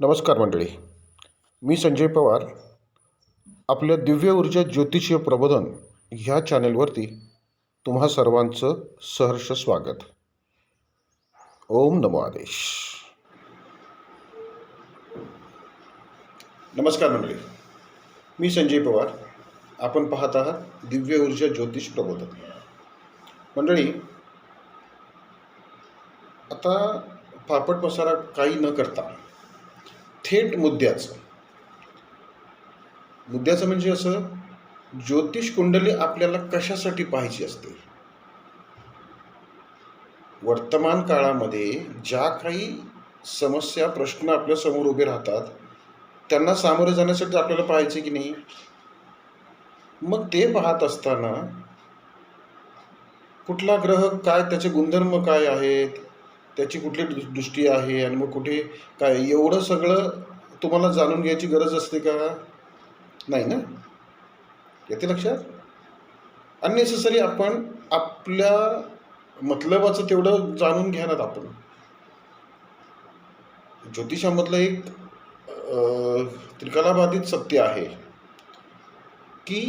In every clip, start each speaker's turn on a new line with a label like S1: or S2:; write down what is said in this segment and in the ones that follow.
S1: नमस्कार मंडळी. मी संजय पवार. आपल्या दिव्य ऊर्जा ज्योतिषीय प्रबोधन ह्या चॅनेलवरती तुम्हा सर्वांचं सहर्ष स्वागत. ओम नमो आदेश. नमस्कार मंडळी, मी संजय पवार. आपण पाहत आहात दिव्य ऊर्जा ज्योतिष प्रबोधन. मंडळी, आता फापट पसारा काही न करता थेट मुद्द्याचं म्हणजे असं, ज्योतिष कुंडली आपल्याला कशासाठी पाहायची असते. वर्तमान काळामध्ये ज्या काही समस्या प्रश्न आपल्या समोर उभे राहतात त्यांना सामोरे जाण्यासाठी आपल्याला पाहायचे की नाही. मग ते पाहत असताना कुठला ग्रह काय, त्याचे गुणधर्म काय आहेत, त्याची कुठली दृष्टी आहे आणि मग कुठे काय, एवढं सगळं तुम्हाला जाणून घ्यायची गरज असते का? नाही ना. येते लक्षात? अननेसेसरी आपण आपल्या मतलबाचं तेवढं जाणून घेणार. आपण ज्योतिषामधलं एक त्रिकालाबाधित सत्य आहे की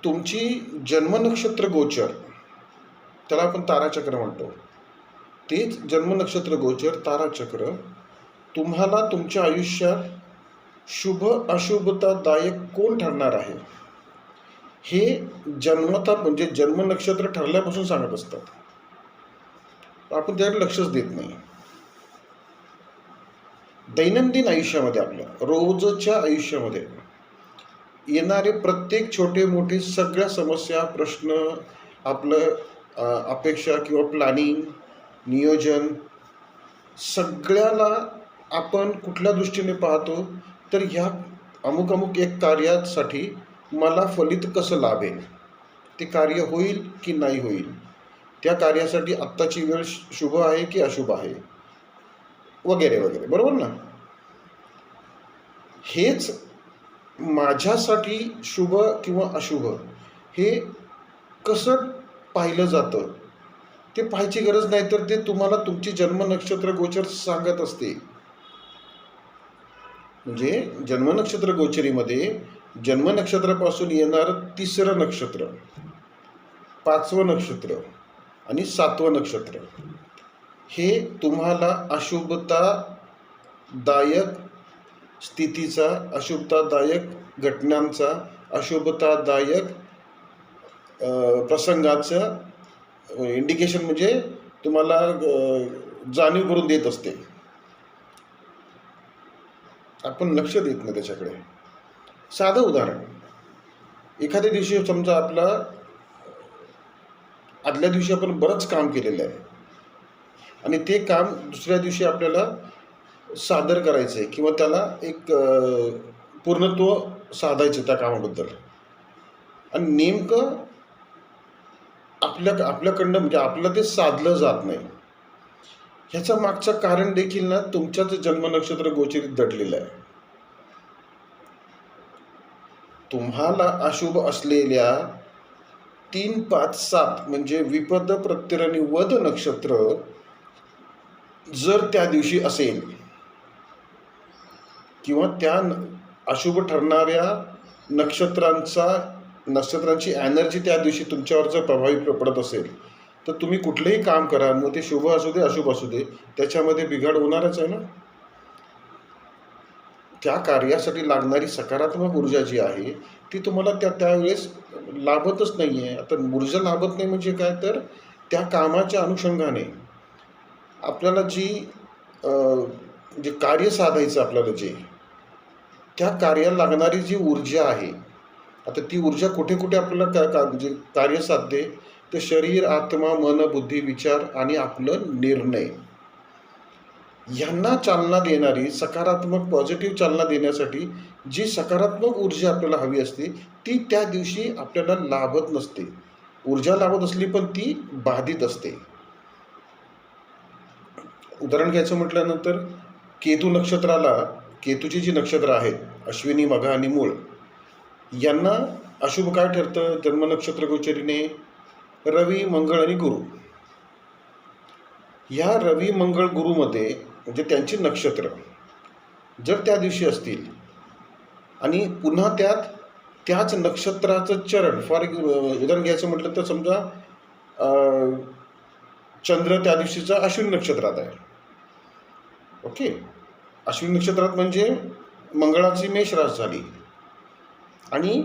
S1: तुमची जन्मनक्षत्र गोचर, त्याला आपण ताराचक्र म्हणतो, तेच जन्मनक्षत्र गोचर ताराचक्र तुम्हाला तुमच्या आयुष्यात शुभ अशुभतादायक कोण ठरणार आहे हे जन्मता, म्हणजे जन्मनक्षत्र ठरल्यापासून सांगत असतात. आपण त्याकडे लक्षच देत नाही. दैनंदिन आयुष्यामध्ये, आपल्या रोजच्या आयुष्यामध्ये येणारे प्रत्येक छोटे मोठे सगळ्या समस्या, प्रश्न, आपलं अपेक्षा किंवा प्लॅनिंग, नियोजन, सगळ्याला आपण कुठल्या दृष्टीने पाहतो तर ह्या अमुक एक कार्यासाठी मला फलित कसं लाभेल, ते कार्य होईल की नाही होईल, त्या कार्यासाठी आत्ताची वेळ शुभ आहे की अशुभ आहे, वगैरे वगैरे. बरोबर ना. हेच माझ्यासाठी शुभ किंवा अशुभ हे कसं पाहिलं जातं ते पाहायची गरज नाही, तर ते तुम्हाला तुमची जन्मनक्षत्र गोचर सांगत असते. म्हणजे जन्मनक्षत्र गोचरीमध्ये जन्मनक्षत्रापासून येणारं 3रं नक्षत्र, 5वं नक्षत्र आणि 7वं नक्षत्र हे तुम्हाला अशुभतादायक स्थितीचा, अशुभतादायक घटनांचा, अशुभतादायक प्रसंगाचं इंडिकेशन, म्हणजे तुम्हाला जाणीव करून देत असते. आपण लक्ष देत नाही त्याच्याकडे. साधं उदाहरण, एखाद्या दिवशी समजा आपला आदल्या दिवशी आपण बरंच काम केलेलं आहे आणि ते काम दुसऱ्या दिवशी आपल्याला सादर करायचं आहे किंवा त्याला एक पूर्णत्व साधायचं त्या कामाबद्दल, आणि नेमकं आपल्याकडनं म्हणजे आपलं ते साधलं जात नाही. ह्याचं मागचं कारण देखील ना तुमच्याच जन्मनक्षत्र गोचरीत दडलेलं आहे. तुम्हाला अशुभ असलेल्या 3, 5, 7 म्हणजे विपद, प्रत्यय आणि वद नक्षत्र जर त्या दिवशी असेल किंवा त्या अशुभ ठरणाऱ्या नक्षत्रांची एनर्जी त्या दिवशी तुमच्यावर जर प्रभावी पडत असेल तर तुम्ही कुठलंही काम करा, मग ते शुभ असू दे अशुभ असू दे, त्याच्यामध्ये बिघाड होणारच आहे ना. त्या कार्यासाठी लागणारी सकारात्मक ऊर्जा जी आहे ती तुम्हाला त्यावेळेस लाभतच नाही आहे. आता ऊर्जा लाभत नाही म्हणजे काय, तर त्या कामाच्या अनुषंगाने आपल्याला जे कार्य साधायचं, आपल्याला त्या कार्याला लागणारी जी ऊर्जा आहे, आता ती ऊर्जा कुठे कुठे आपल्याला म्हणजे कार्य साधते, तर शरीर, आत्मा, मन, बुद्धी, विचार आणि आपलं निर्णय यांना चालना देणारी, सकारात्मक पॉझिटिव्ह चालना देण्यासाठी जी सकारात्मक ऊर्जा आपल्याला हवी असते ती त्या दिवशी आपल्याला लाभत नसते. ऊर्जा लाभत असली पण ती बाधित असते. उदाहरण घ्यायचं म्हटल्यानंतर, केतू नक्षत्राला, केतूची जी नक्षत्र आहेत अश्विनी, मघा आणि मूळ, यांना अशुभ काय ठरतं जन्मनक्षत्र गोचरीने? रवी, मंगळ आणि गुरु. या रवी, मंगळ, गुरुमध्ये म्हणजे त्यांची नक्षत्र जर त्या दिवशी असतील आणि पुन्हा त्याच नक्षत्राचं चरण, उदाहरण घ्यायचं म्हटलं तर समजा चंद्र त्या दिवशीचा अश्विनी नक्षत्रात आहे. ओके, अश्विनी नक्षत्रात म्हणजे मंगळाची मेष रास झाली आणि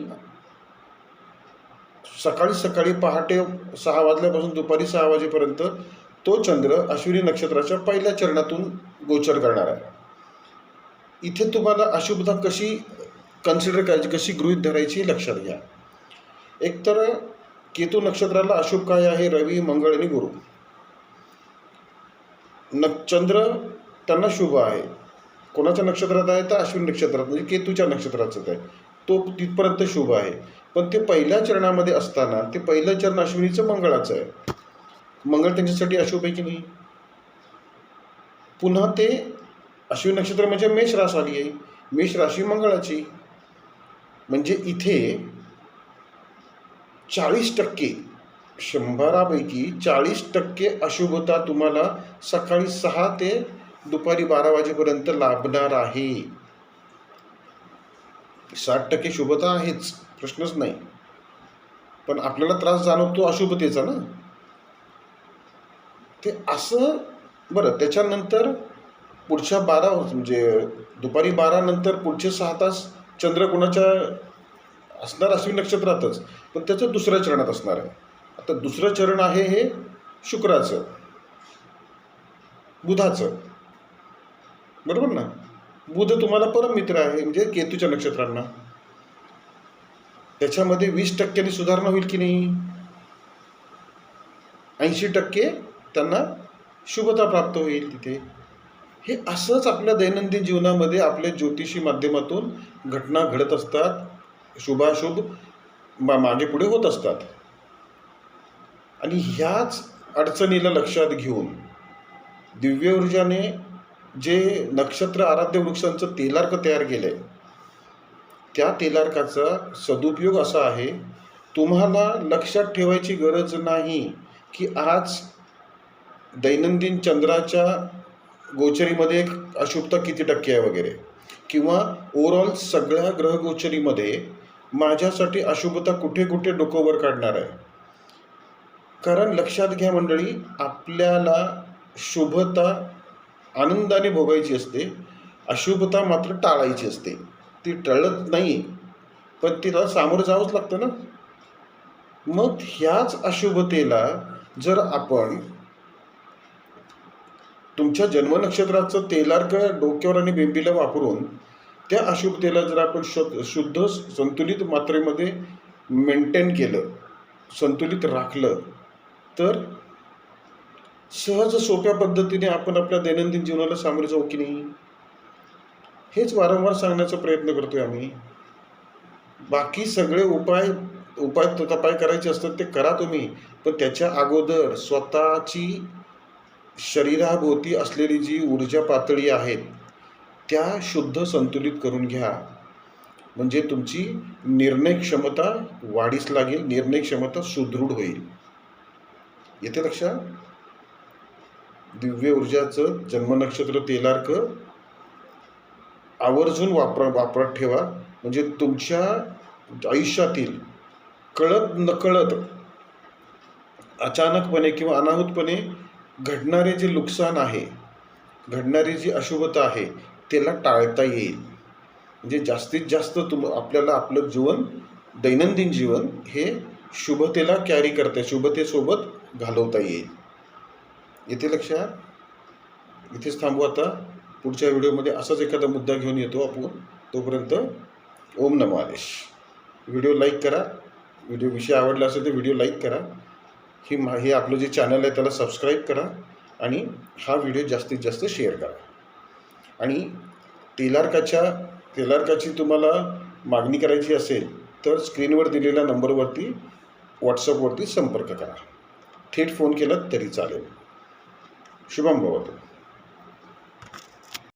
S1: सकाळी पहाटे 6 वाजल्यापासून दुपारी 6 वाजेपर्यंत तो चंद्र अश्विनी नक्षत्राच्या पहिल्या चरणातून गोचर करणार आहे. इथे तुम्हाला अशुभता कशी कन्सिडर करायची, कशी गृहीत धरायची लक्षात घ्या. एकतर केतू नक्षत्राला अशुभ काय आहे? रवी, मंगळ आणि गुरु. चंद्र त्यांना शुभ आहे. कोणाच्या नक्षत्रात आहे? तर अश्विनी नक्षत्रात, म्हणजे केतूच्या नक्षत्राचंच आहे. तो तिथपर्यंत शुभ आहे. पण ते पहिल्या चरणामध्ये असताना ते पहिलं चरण अश्विनीचं मंगळाचं आहे. मंगळ त्यांच्यासाठी अशुभ आहे की नाही? पुन्हा ते अश्विनी नक्षत्र म्हणजे मेष रास आली आहे, मेष राशी मंगळाची. म्हणजे इथे 40%, 100पैकी 40% अशुभता तुम्हाला सकाळी 6 ते दुपारी 12 वाजेपर्यंत लाभणार आहे. 60% शुभता आहेच, प्रश्नच नाही. पण आपल्याला त्रास जाणवतो अशुभतेचा ना. ते असं बरं. त्याच्यानंतर पुढच्या 12 म्हणजे दुपारी 12 नंतर पुढचे 6 तास चंद्र कोणाच्या असणार? अश्विनी नक्षत्रातच, पण त्याचं दुसऱ्या चरणात असणार आहे. आता दुसरं चरण आहे हे शुक्राचं, बुधाचं, बरोबर ना. बुध तुम्हाला परम मित्र आहे, म्हणजे केतूच्या नक्षत्रांना. त्याच्यामध्ये 20% सुधारणा होईल की नाही? 80% त्यांना शुभता प्राप्त होईल तिथे. हे असंच आपल्या दैनंदिन जीवनामध्ये आपल्या ज्योतिषी माध्यमातून घटना घडत असतात, शुभाशुभ मागे पुढे होत असतात. आणि ह्याच अडचणीला लक्षात घेऊन दिव्य ऊर्जाने जे नक्षत्र आराध्य वृक्षांचं तेलार्क तयार केलं आहे, त्या तेलार्काचा सदुपयोग असा आहे, तुम्हाला लक्षात ठेवायची गरज नाही की आज दैनंदिन चंद्राच्या गोचरीमध्ये अशुभता किती टक्के आहे वगैरे, किंवा ओव्हरऑल सगळ्या ग्रहगोचरीमध्ये माझ्यासाठी अशुभता कुठे कुठे डोकं वर काढणार आहे. कारण लक्षात घ्या मंडळी, आपल्याला शुभता आनंदाने भोगायची असते, अशुभता मात्र टाळायची असते. ती टळत नाही, पण तिला सामोरं जावंच लागतं ना. मग ह्याच अशुभतेला जर आपण तुमच्या जन्मनक्षत्राचं तेलार्क डोक्यावर आणि बेंबीला वापरून त्या अशुभतेला जर आपण शुद्ध संतुलित मात्रेमध्ये मेंटेन केलं, संतुलित राखलं, तर सहज सोप्या पद्धतीने आपण आपल्या दैनंदिन जीवनाला सामोरे जाऊ की नाही. हेच वारंवार सांगण्याचा प्रयत्न करतोय आम्ही. बाकी सगळे उपाय तपाय करायचे असतात ते करा तुम्ही, पण त्याच्या अगोदर स्वतःची शरीराभोवती असलेली जी ऊर्जा पातळी आहेत त्या शुद्ध संतुलित करून घ्या. म्हणजे तुमची निर्णय क्षमता वाढीस लागेल, निर्णय क्षमता सुदृढ होईल. येते लक्षात? दिव्य ऊर्जाचं जन्मनक्षत्र तेलार्क आवर्जून वापरत ठेवा. म्हणजे तुमच्या आयुष्यातील कळत नकळत अचानकपणे किंवा अनाहूतपणे घडणारे जे नुकसान आहे, घडणारी जी अशुभता आहे, त्याला टाळता येईल. म्हणजे जास्तीत जास्त आपल्याला आपलं जीवन, दैनंदिन जीवन हे शुभतेला कॅरी करता, शुभतेसोबत घालवता येईल. येते लक्षात? इथेच थांबू आता. पुढच्या व्हिडिओमध्ये असाच एखादा मुद्दा घेऊन येतो आपण. तोपर्यंत ओम नमो आदेश. व्हिडिओ लाईक करा. विषय आवडला असेल तर व्हिडिओ लाईक करा. हे आपलं जे चॅनल आहे त्याला सबस्क्राईब करा आणि हा व्हिडिओ जास्तीत जास्त शेअर करा. आणि तेलार्काची तुम्हाला मागणी करायची असेल तर स्क्रीनवर दिलेल्या नंबरवरती व्हॉट्सअपवरती संपर्क करा. थेट फोन केलात तरी चालेल. शुभम भवतु.